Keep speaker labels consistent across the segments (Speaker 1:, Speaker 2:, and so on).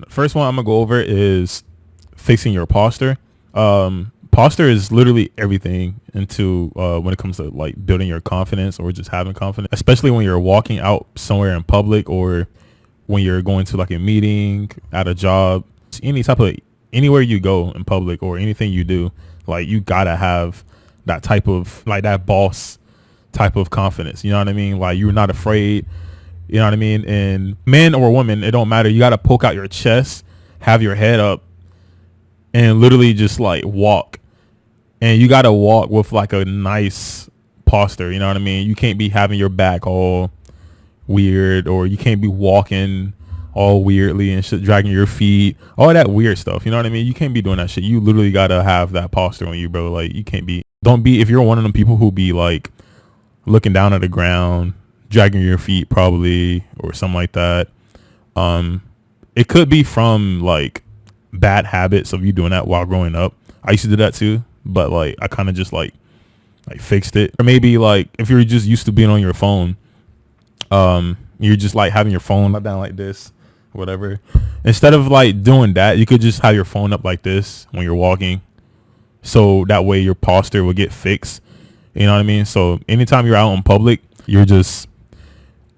Speaker 1: First one I'm gonna go over is fixing your posture. Posture is literally everything into when it comes to like building your confidence or just having confidence, especially when you're walking out somewhere in public or when you're going to like a meeting, at a job, any type of anywhere you go in public or anything you do, like you gotta have that type of like that boss type of confidence. You know what I mean? Like you're not afraid. You know what I mean? And men or women, it don't matter. You gotta poke out your chest, have your head up, and literally just like walk. And you gotta walk with like a nice posture. You know what I mean? You can't be having your back all weird, or you can't be walking all weirdly and shit, dragging your feet, all that weird stuff. You know what I mean? You can't be doing that shit. You literally gotta have that posture on you, bro. Like you can't be. Don't be if you're one of them people who be like looking down at the ground, dragging your feet probably or something like that. It could be from like bad habits of you doing that while growing up. I used to do that too, but like I kind of just like fixed it. Or maybe like if you're just used to being on your phone, you're just like having your phone up down like this, whatever. Instead of like doing that, you could just have your phone up like this when you're walking, so that way your posture will get fixed. You know what I mean? So anytime you're out in public, you're just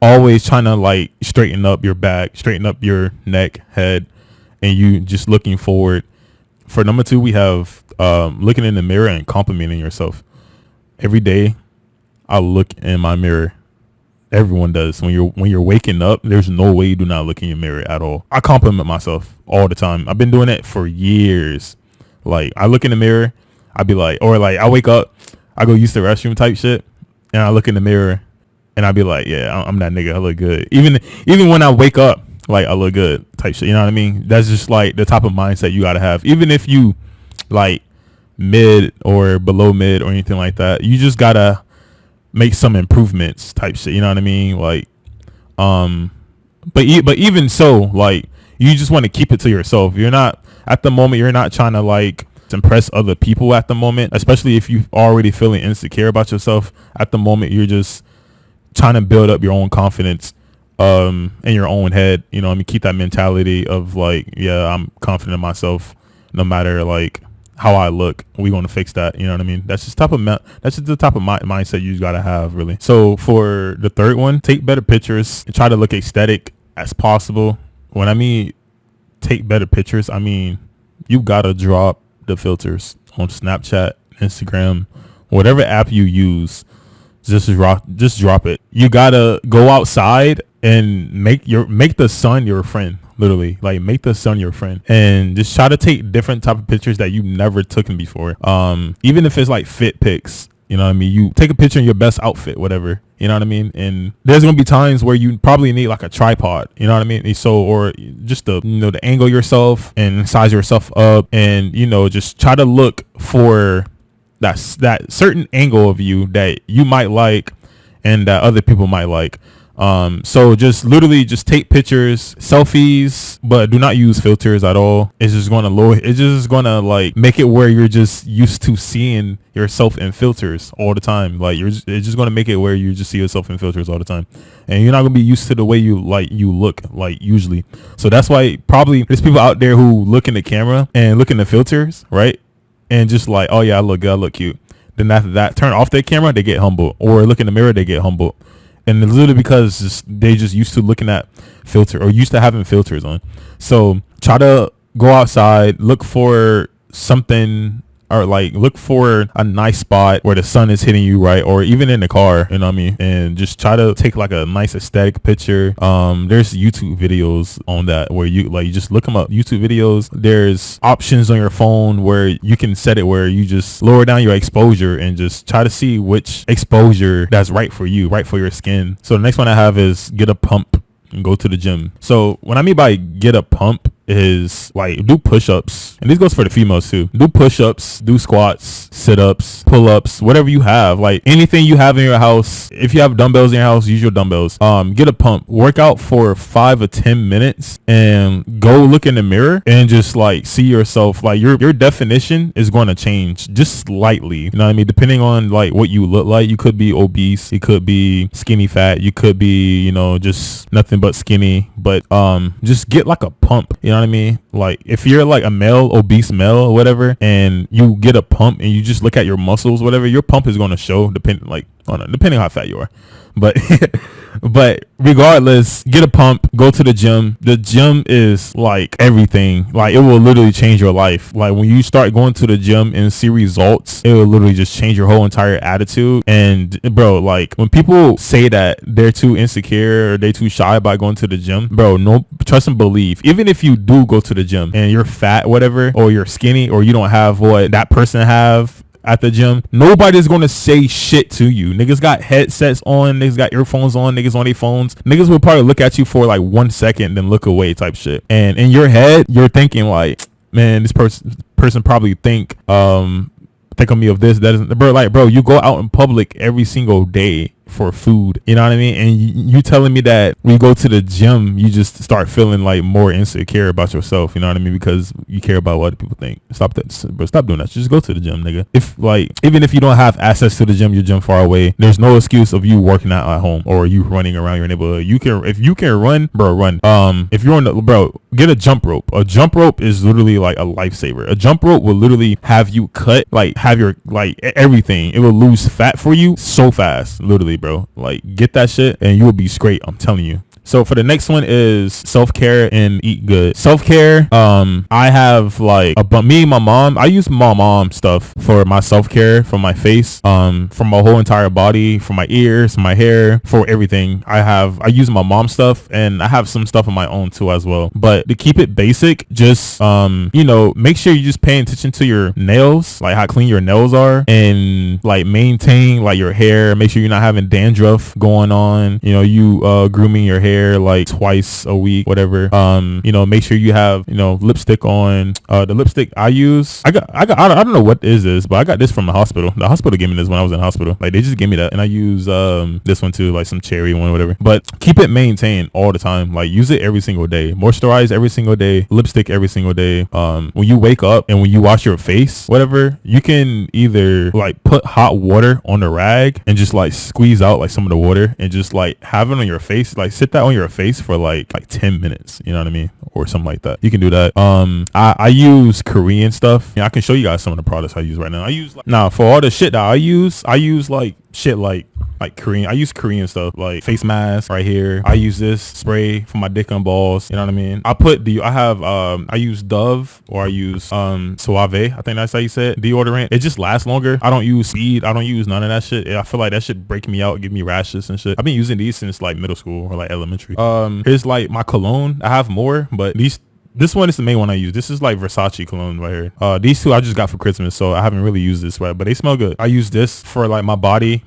Speaker 1: always trying to like straighten up your back, straighten up your neck, head, and you just looking forward. For number 2, we have looking in the mirror and complimenting yourself. Every day I look in my mirror. Everyone does. When you're waking up, there's no way you do not look in your mirror at all. I compliment myself all the time. I've been doing it for years. Like I look in the mirror, I'd be like, or like I wake up, I go use the restroom type shit, and I look in the mirror and I'd be like, yeah, I'm that nigga. I look good. Even when I wake up, like I look good type shit. You know what I mean? That's just like the type of mindset you gotta have. Even if you like mid or below mid or anything like that, you just gotta make some improvements type shit. You know what I mean? Like, but even so, like you just want to keep it to yourself. You're not at the moment. You're not trying to like impress other people at the moment, especially if you're already feeling insecure about yourself at the moment. You're just trying to build up your own confidence in your own head. You know what I mean? Keep that mentality of like, yeah, I'm confident in myself no matter like how I look. We going to fix that. You know what I mean? That's just that's just the type of mindset you gotta have, really. So for the third one, take better pictures and try to look aesthetic as possible. When I mean take better pictures, I mean you gotta drop the filters on Snapchat, Instagram, whatever app you use. Just drop it. You gotta go outside and make the sun your friend. Literally, like make the sun your friend, and just try to take different type of pictures that you never taken before. Even if it's like fit pics, you know what I mean? You take a picture in your best outfit, whatever, you know what I mean? And there's gonna be times where you probably need like a tripod, you know what I mean? And so, or just the angle yourself and size yourself up, and just try to look for that certain angle of you that you might like and that other people might like. So just literally just take pictures, selfies, but do not use filters at all. It's just going to like make it where you're just used to seeing yourself in filters all the time. Like it's just going to make it where you just see yourself in filters all the time, and you're not going to be used to the way you look like usually. So that's why probably there's people out there who look in the camera and look in the filters, right? And just like, oh yeah, I look good, I look cute. Then after that, turn off their camera, they get humble, or look in the mirror, they get humble. And it's literally because they just used to looking at filter or used to having filters on. So try to go outside, look for something, or like look for a nice spot where the sun is hitting you right, or even in the car, you know what I mean? And just try to take like a nice aesthetic picture. There's YouTube videos on that where you just look them up. YouTube videos. There's options on your phone where you can set it where you just lower down your exposure and just try to see which exposure that's right for you, right for your skin. So the next one I have is get a pump and go to the gym. So what I mean by get a pump is like do push-ups, and this goes for the females too. Do push-ups, do squats, sit-ups, pull-ups, whatever you have, like anything you have in your house. If you have dumbbells in your house, use your dumbbells. Get a pump, work out for 5 or 10 minutes, and go look in the mirror and just like see yourself. Like your definition is going to change just slightly, you know what I mean? Depending on like what you look like. You could be obese, you could be skinny fat, you could be just nothing but skinny, but just get like a pump, you know what what I mean? Like if you're like a male, obese male or whatever, and you get a pump and you just look at your muscles, whatever, your pump is going to show depending on how fat you are. But but regardless, get a pump, go to the gym. The gym is like everything. Like it will literally change your life. Like when you start going to the gym and see results, it will literally just change your whole entire attitude. And bro, like when people say that they're too insecure or they too shy about going to the gym, bro, no, trust and believe. Even if you do go to the gym and you're fat, whatever, or you're skinny, or you don't have what that person have at the gym, nobody's gonna say shit to you. Niggas got headsets on, niggas got earphones on, niggas on their phones. Niggas will probably look at you for like 1 second then look away type shit. And in your head you're thinking like, man, this person probably think of me of this, that isn't, bro, you go out in public every single day for food, you know what I mean? And you telling me that when you go to the gym you just start feeling like more insecure about yourself, you know what I mean, because you care about what other people think. Stop that, bro. Stop doing that. Just go to the gym, nigga. If like, even if you don't have access to the gym, your gym far away, there's no excuse of you working out at home or you running around your neighborhood. If you can run, bro, run. If you're on the, bro, get a jump rope. A jump rope is literally like a lifesaver. A jump rope will literally have you cut, like have your like everything. It will lose fat for you so fast, literally, bro. Like get that shit and you will be straight, I'm telling you. So for the next one is self-care and eat good. Self-care, I have like me and my mom, I use my mom stuff for my self-care, for my face, for my whole entire body, for my ears, my hair, for everything. I use my mom stuff, and I have some stuff of my own too as well. But to keep it basic, just make sure you just pay attention to your nails, like how clean your nails are, and like maintain like your hair. Make sure you're not having dandruff going on. You grooming your hair like twice a week, whatever. Make sure you have lipstick on. The lipstick I use, I don't know what is this, but I got this from the hospital. The hospital gave me this when I was in the hospital. Like they just gave me that, and I use this one too, like some cherry one, whatever. But keep it maintained all the time. Like use it every single day. Moisturize every single day. Lipstick every single day. When you wake up and when you wash your face, whatever, you can either like put hot water on the rag and just like squeeze out like some of the water and just like have it on your face. Like sit that on your face for like 10 minutes, you know what I mean, or something like that. You can do that. I use Korean stuff. I can show you guys some of the products I use right now. I use for all the shit that I use like shit like Korean. I use Korean stuff like face mask right here. I use this spray for my dick and balls, you know what I mean. I use Dove, or I use Suave, I think that's how you say it, deodorant. It just lasts longer. I don't use Speed. I don't use none of that shit. I feel like that shit break me out, give me rashes and shit. I've been using these since like middle school or like elementary. Here's like my cologne. I have more, but this one is the main one I use. This is like Versace cologne right here. These two I just got for Christmas, so I haven't really used this, right? But they smell good. I use this for like my body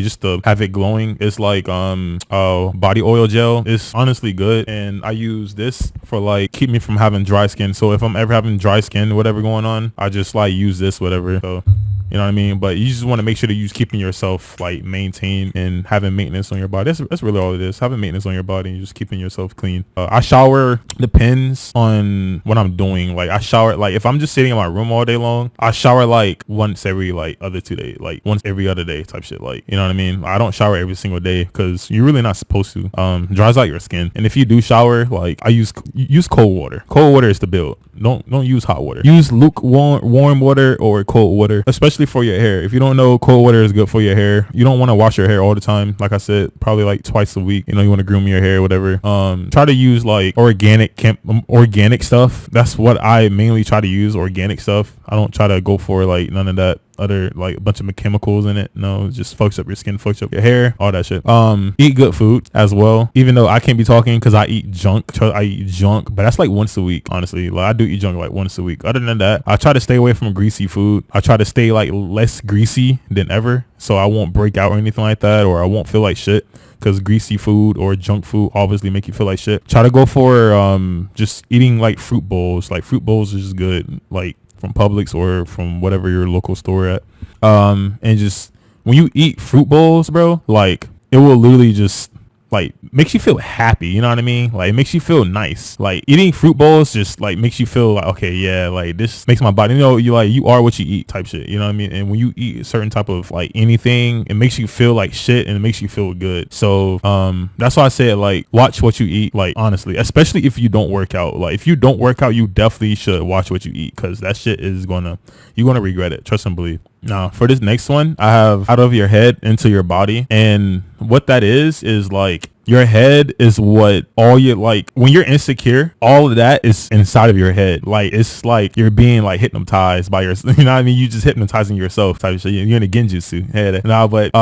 Speaker 1: just to have it glowing. It's like body oil gel. It's honestly good, and I use this for like keep me from having dry skin. So if I'm ever having dry skin, whatever going on, I just like use this, whatever. So you know what I mean? But you just want to make sure that you're keeping yourself like maintained and having maintenance on your body. That's really all it is. Having maintenance on your body and just keeping yourself clean. I shower, depends on what I'm doing. Like I shower, like if I'm just sitting in my room all day long, I shower like once every like other 2 days, like once every other day type shit. Like, you know what I mean? I don't shower every single day because you're really not supposed to. Dries out your skin. And if you do shower, like I use cold water. Cold water is the build. Don't use hot water. Use warm water or cold water, especially for your hair. If you don't know, cold water is good for your hair. You don't want to wash your hair all the time. Like I said, probably like twice a week. You want to groom your hair, whatever. Try to use like organic stuff. That's what I mainly try to use, organic stuff. I don't try to go for like none of that other like a bunch of chemicals in it. No, it just fucks up your skin, fucks up your hair, all that shit. Eat good food as well, even though I can't be talking because I eat junk, but that's like once a week, honestly. Like I do eat junk like once a week. Other than that, I try to stay away from greasy food. I try to stay like less greasy than ever, so I won't break out or anything like that, or I won't feel like shit, because greasy food or junk food obviously make you feel like shit. Try to go for just eating like fruit bowls. Like fruit bowls is just good, like from Publix or from whatever your local store at. And just when you eat fruit bowls, bro, like it will literally just like makes you feel happy, you know what I mean? Like it makes you feel nice. Like eating fruit bowls just like makes you feel like, okay, yeah, like this makes my body, you know, you are what you eat type shit, you know what I mean? And when you eat a certain type of like anything, it makes you feel like shit and it makes you feel good. So that's why I said like watch what you eat, like honestly, especially if you don't work out. Like if you don't work out, you definitely should watch what you eat, because that shit is you're gonna regret it, trust and believe. Now for this next one, I have out of your head into your body. And what that is like your head is what all your, like when you're insecure, all of that is inside of your head. Like it's like you're being like hypnotized by your, you know what I mean? You just hypnotizing yourself type of shit. You're in a genjutsu head now, but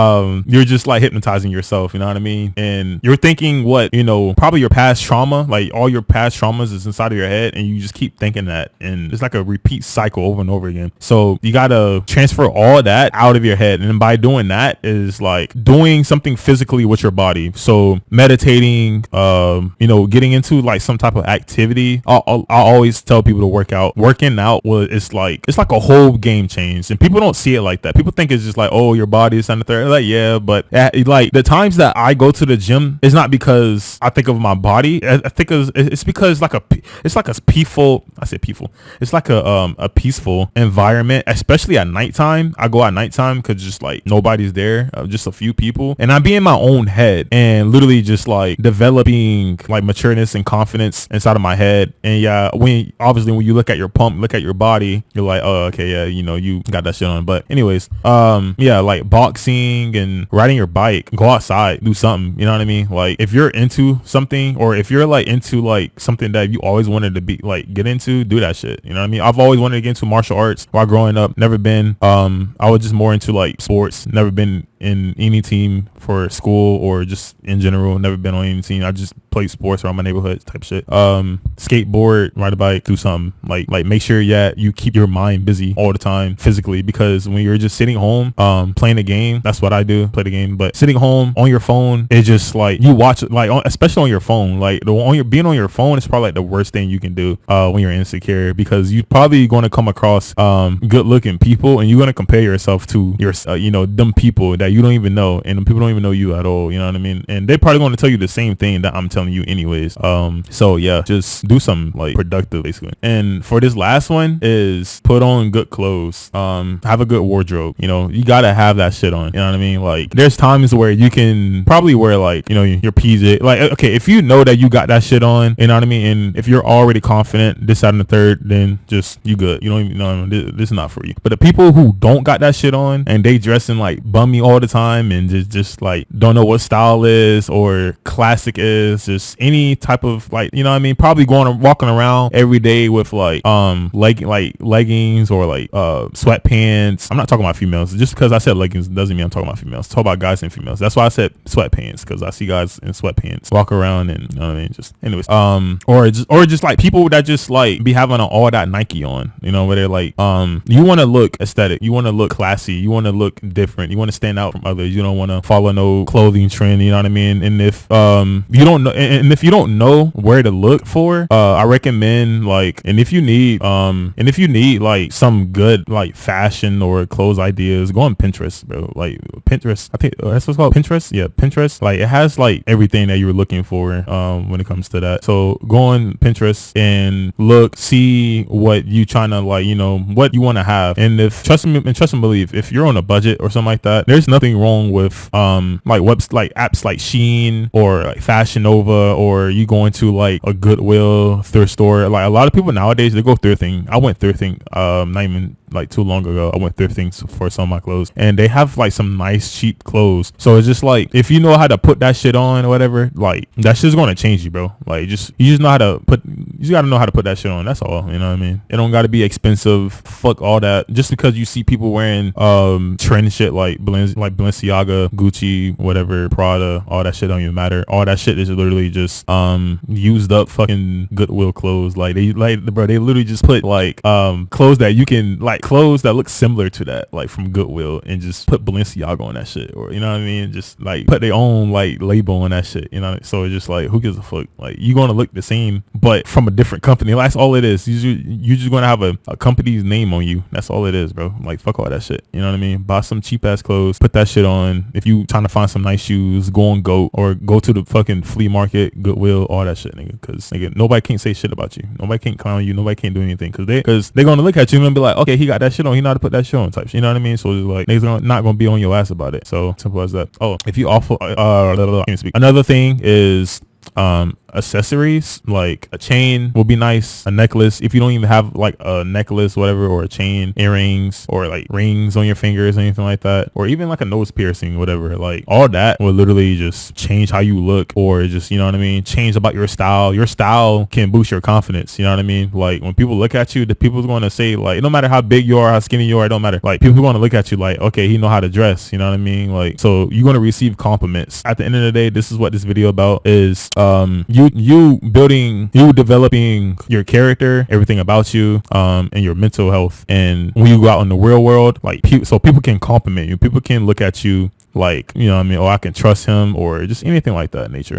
Speaker 1: you're just like hypnotizing yourself, you know what I mean? And you're thinking what, you know, probably your past trauma, like all your past traumas is inside of your head, and you just keep thinking that, and it's like a repeat cycle over and over again. So you gotta transfer all that out of your head, and by doing that is like doing something physically with your body. So meditating, you know, getting into like some type of activity. I always tell people to work out. Working out it's like a whole game change, and people don't see it like that. People think it's just like, oh, your body is on the third. Like, yeah, but like the times that I go to the gym is not because I think of my body. I think it's because it's like a peaceful. I say peaceful. It's like a peaceful environment, especially at nighttime. I go at nighttime because just like nobody's there, just a few people, and I be in my own head and literally just like developing like matureness and confidence inside of my head. And yeah, when you look at your pump, look at your body, you're like, oh, okay, yeah, you know, you got that shit on. But anyways, yeah, like boxing and riding your bike, go outside, do something, you know what I mean? Like if you're into something, or if you're like into like something that you always wanted to be like get into, do that shit, you know what I mean? I've always wanted to get into martial arts while growing up, never been. I was just more into like sports, never been in any team for school or just in general, never been on any team. I just play sports around my neighborhood type shit. Skateboard, ride a bike, do something like make sure you keep your mind busy all the time physically, because when you're just sitting home playing a game, that's what I do, play the game. But sitting home on your phone, it's just like you watch it, like especially on your phone, like being on your phone is probably like the worst thing you can do when you're insecure, because you're probably going to come across good looking people, and you're going to compare yourself to your you know, them people that you don't even know, and them people don't even know you at all, you know what I mean? And they're probably going to tell you the same thing that I'm telling you anyways. So yeah, just do something like productive basically. And for this last one is put on good clothes, have a good wardrobe. You know, you gotta have that shit on, you know what I mean? Like there's times where you can probably wear like, you know, your PJ, like okay, if you know that you got that shit on, you know what I mean, and if you're already confident this, that, and the third, then just you good. You don't even know this is not for you. But the people who don't got that shit on and they dressing like bummy all the time and just like don't know what style is or classic is, just any type of like, you know what I mean, probably walking around every day with like leggings or like sweatpants. I'm not talking about females. Just because I said leggings doesn't mean I'm talking about females. Talk about guys and females. That's why I said sweatpants, because I see guys in sweatpants walk around, and you know what I mean, just anyways, or just like people that just like be having all that Nike on, you know, where they're like you want to look aesthetic, you want to look classy, you want to look different, you want to stand out from others, you don't want to follow no clothing trend, you know what I mean? And if you don't know, and if you don't know where to look for, I recommend like, and if you need like some good like fashion or clothes ideas, go on Pinterest, bro. Like Pinterest, I think that's what's called, Pinterest. Yeah, Pinterest, like it has like everything that you were looking for when it comes to that. So go on Pinterest and look, see what you trying to like, you know, what you want to have. And if trust and believe, if you're on a budget or something like that, there's nothing wrong with like webs, like apps like Shein or like Fashion Nova, or you going to like a Goodwill, thrift store. Like a lot of people nowadays, they go thrifting. I went thrifting not even like too long ago. I went thrifting for some of my clothes, and they have like some nice cheap clothes. So it's just like, if you know how to put that shit on or whatever, like that shit's going to change you, bro. Like you just know how to put, you just got to know how to put that shit on. That's all, you know what I mean? It don't got to be expensive. Fuck all that. Just because you see people wearing trend shit like Balenciaga, Gucci, whatever, Prada, all that shit don't even matter. All that shit is literally just used up fucking Goodwill clothes. Like they literally just put like clothes that you can like, clothes that look similar to that, like from Goodwill, and just put Balenciaga on that shit, or you know what I mean, just like put their own like label on that shit, you know. So it's just like, who gives a fuck? Like you're gonna look the same but from a different company. Like, that's all it is. You just gonna have a company's name on you. That's all it is, bro. Like fuck all that shit, you know what I mean? Buy some cheap ass clothes, put that shit on. If you trying to find some nice shoes, go on GOAT or go to the fucking flea market, Goodwill, all that shit, nigga. Cause nigga, nobody can't say shit about you. Nobody can't clown you. Nobody can't do anything. Cause they're gonna look at you and be like, okay, he got that shit on. He know how to put that shit on type shit. You know what I mean? So it's like, niggas not gonna be on your ass about it. So simple as that. Oh, if you offer, I can't speak. Another thing is, accessories, like a chain will be nice, a necklace. If you don't even have like a necklace, whatever, or a chain, earrings, or like rings on your fingers, anything like that, or even like a nose piercing, whatever, like all that will literally just change how you look, or just, you know what I mean, change about your style. Your style can boost your confidence, you know what I mean? Like when people look at you, the people's going to say, like, no matter how big you are, how skinny you are, it don't matter. Like people are going to look at you like, okay, he know how to dress, you know what I mean? Like, so you're going to receive compliments. At the end of the day, this is what this video about is, you developing your character, everything about you, and your mental health. And when you go out in the real world, like so people can compliment you, people can look at you like, you know what I mean, oh, I can trust him, or just anything like that nature.